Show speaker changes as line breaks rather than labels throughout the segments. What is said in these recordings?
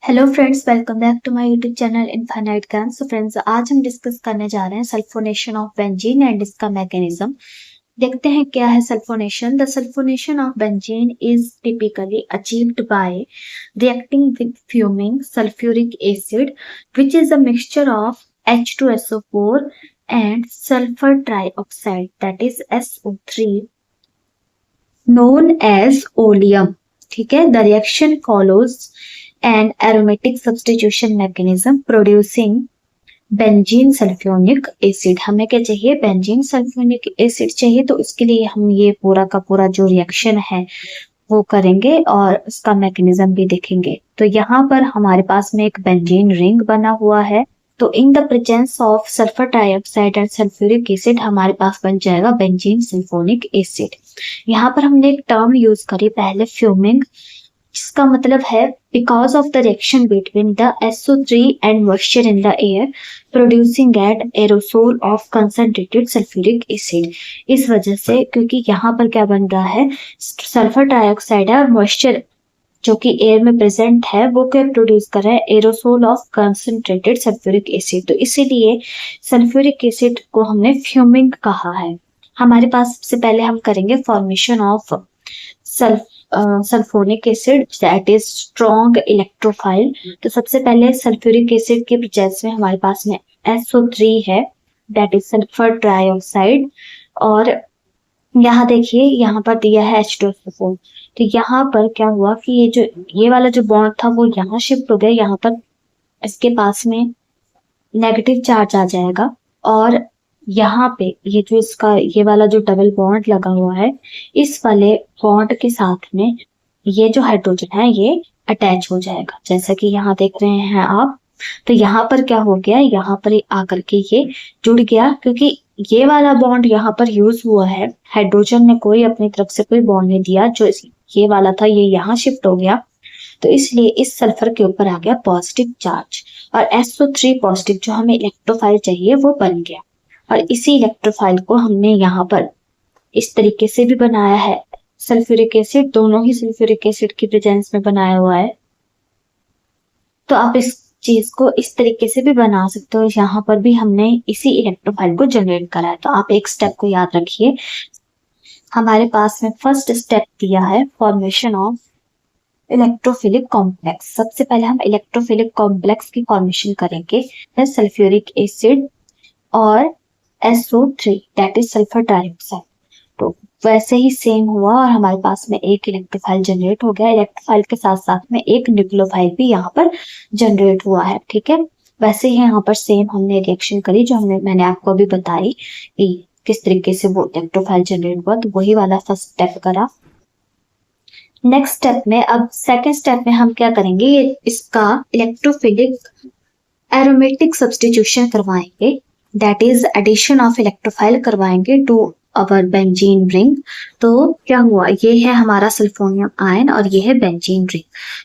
Hello friends, welcome back to my YouTube channel infinite games. So friends, आज हम discuss करने जा रहे हैं सल्फोनेशन ऑफ बेंजीन एंड इसका मैकेनिज्म। देखते हैं क्या है sulfonation. The sulfonation of benzene is typically achieved by reacting with fuming sulfuric acid which is a mixture of H2SO4 and sulfur trioxide, that is SO3, known as oleum. ठीक है, the reaction follows an aromatic substitution mechanism producing benzene sulphuric acid. हमें क्या चाहिए? Benzene sulphuric acid चाहिए। तो उसके लिए हम ये पूरा का पूरा जो रिएक्शन है वो करेंगे और उसका मैकेनिज्म भी देखेंगे। तो यहाँ पर हमारे पास में एक बेंजीन रिंग बना हुआ है। तो in the presence of sulphur trioxide and sulphuric acid हमारे पास बन जाएगा बेंजीन सल्फोनिक एसिड। यहाँ पर हमने एक टर्म यूज करी पहले, फ्यूमिंग, इसका मतलब है because of the reaction between the SO3 and moisture in the air producing at aerosol of concentrated sulfuric acid. इस वजह से, क्योंकि यहाँ पर क्या बन रहा है, सल्फर डाइऑक्साइड है और मॉइस्चर जो कि एयर में प्रेजेंट है वो क्या प्रोड्यूस कर रहा है? Aerosol of concentrated sulfuric acid. तो इसीलिए सल्फ्यूरिक एसिड को हमने फ्यूमिंग कहा है। हमारे पास सबसे पहले हम करेंगे formation of sulphonic acid, that is strong electrophile. तो सबसे पहले सल्फ्यूरिक एसिड के प्रेजेंस में हमारे पास में SO3 है, दैट इज सल्फर ट्राइऑक्साइड। और यहाँ देखिए, यहाँ पर दिया है H2SO4। तो यहाँ पर क्या हुआ कि ये वाला जो बॉन्ड था वो यहाँ शिफ्ट हो गया। यहाँ पर इसके पास में नेगेटिव चार्ज आ जाएगा और यहाँ पे ये जो इसका ये वाला जो डबल बॉन्ड लगा हुआ है, इस वाले बॉन्ड के साथ में ये जो हाइड्रोजन है ये अटैच हो जाएगा, जैसा कि यहाँ देख रहे हैं आप। तो यहाँ पर क्या हो गया, यहाँ पर आकर के ये जुड़ गया, क्योंकि ये वाला बॉन्ड यहाँ पर यूज हुआ है। हाइड्रोजन ने कोई अपनी तरफ से कोई बॉन्ड नहीं दिया, जो ये वाला था ये यहाँ शिफ्ट हो गया। तो इसलिए इस सल्फर के ऊपर आ गया पॉजिटिव चार्ज और SO3 पॉजिटिव जो हमें इलेक्ट्रोफाइल चाहिए वो बन गया। और इसी इलेक्ट्रोफाइल को हमने यहाँ पर इस तरीके से भी बनाया है। सल्फ्यूरिक एसिड, दोनों ही सल्फ्यूरिक एसिड की प्रेजेंस में बनाया हुआ है। तो आप इस चीज को इस तरीके से भी बना सकते हो। यहाँ पर भी हमने इसी इलेक्ट्रोफाइल को जनरेट करा है। तो आप एक स्टेप को याद रखिए, हमारे पास में फर्स्ट स्टेप दिया है फॉर्मेशन ऑफ इलेक्ट्रोफिलिक कॉम्प्लेक्स। सबसे पहले हम इलेक्ट्रोफिलिक कॉम्प्लेक्स की फॉर्मेशन करेंगे, सल्फ्यूरिक एसिड और SO3, that is sulphur dioxide. तो वैसे ही सेम हुआ और हमारे पास में एक इलेक्ट्रोफाइल जनरेट हो गया। इलेक्ट्रोफाइल के साथ साथ में एक न्यूक्लियोफाइल भी यहाँ पर जनरेट हुआ है। ठीक है, वैसे ही यहाँ पर सेम हमने रिएक्शन करी जो मैंने आपको अभी बताई कि किस तरीके से वो इलेक्ट्रोफाइल जनरेट हुआ। तो वही वाला फर्स्ट स्टेप करा। नेक्स्ट स्टेप में, अब सेकेंड स्टेप में हम क्या करेंगे, इसका इलेक्ट्रोफिलिक एरोमेटिक सब्स्टिट्यूशन करवाएंगे, that is addition of electrophile करवाएंगे टू अवर बेंजीन रिंग। तो क्या हुआ, ये है हमारा सल्फोनियम आयन और ये है बेंजीन रिंग।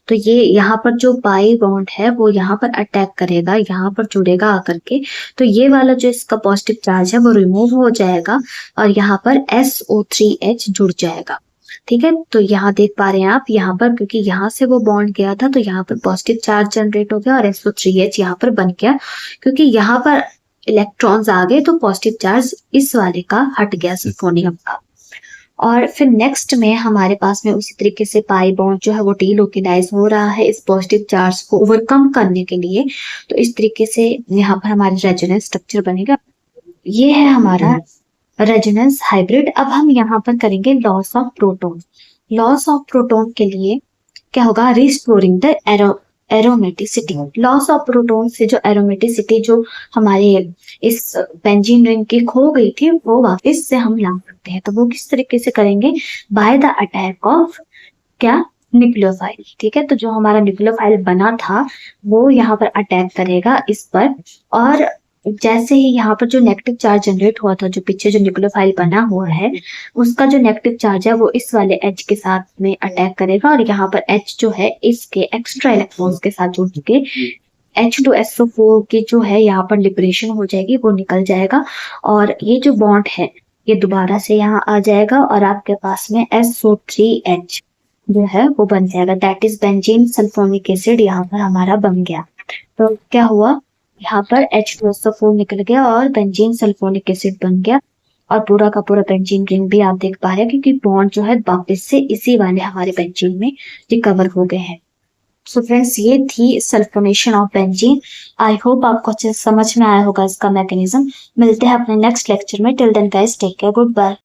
तो ये यहाँ पर जो पाई बॉन्ड है वो यहाँ पर अटैक करेगा, यहाँ पर जुड़ेगा आकर के। तो ये वाला जो इसका पॉजिटिव चार्ज है वो रिमूव हो जाएगा और यहाँ पर SO3H जुड़ जाएगा। ठीक है, तो यहाँ देख पा रहे हैं आप, यहाँ पर क्योंकि यहाँ से वो बॉन्ड गया था तो यहाँ पर पॉजिटिव चार्ज जनरेट हो गया और SO3H यहाँ पर बन गया। क्योंकि यहाँ पर इलेक्ट्रॉन्स आ गए तो पॉजिटिव चार्ज इस वाले का हट गया, सल्फोनियम का। और फिर नेक्स्ट में हमारे पास में उसी तरीके से पाई बॉन्ड जो है वो डीलोकेलाइज हो रहा है इस पॉजिटिव चार्ज को ओवरकम करने के लिए। तो इस तरीके से यहाँ पर हमारा रेजोनेंस स्ट्रक्चर बनेगा। ये है हमारा रेजोनेंस हाइब्रिड। अब हम यहाँ पर करेंगे loss of proton. Loss of proton के लिए क्या होगा, restoring the aromaticity. Loss of proton से जो एरोमेटिसिटी जो हमारे इस बेंजीन रिंग की खो गई थी वो वापस से हम ला सकते हैं। तो वो किस तरीके से करेंगे, बाय द अटैक ऑफ क्या, न्यूक्लियोफाइल। ठीक है, तो जो हमारा न्यूक्लियोफाइल बना था वो यहाँ पर अटैक करेगा इस पर, और जैसे ही यहाँ पर जो नेगेटिव चार्ज जनरेट हुआ था, जो पीछे जो न्यूक्लियोफाइल बना हुआ है उसका जो नेगेटिव चार्ज है वो इस वाले H के साथ में अटैक करेगा और यहाँ पर H जो है इसके एक्स्ट्रा इलेक्ट्रॉन्स के साथ जुड़ के H2SO4 की जो है यहाँ पर लिबरेशन हो जाएगी, वो निकल जाएगा और ये जो बॉन्ड है ये दोबारा से यहाँ आ जाएगा और आपके पास में SO3H जो है वो बन जाएगा, that is benzene sulphonic acid यहाँ पर हमारा बन गया। तो क्या हुआ, यहाँ पर H2SO4 निकल गया और बेंजीन सल्फोनिक एसिड बन गया, और पूरा का पूरा बेंजीन रिंग भी आप देख पा रहे हैं क्योंकि बॉन्ड जो है वापस से इसी वाले हमारे बेंजीन में रिकवर हो गए हैं। सो फ्रेंड्स, ये थी sulphonation of benzene. I hope आपको अच्छे से समझ में आया होगा इसका मैकेनिज्म। मिलते हैं अपने नेक्स्ट लेक्चर में। Till then guys, take care, good bye.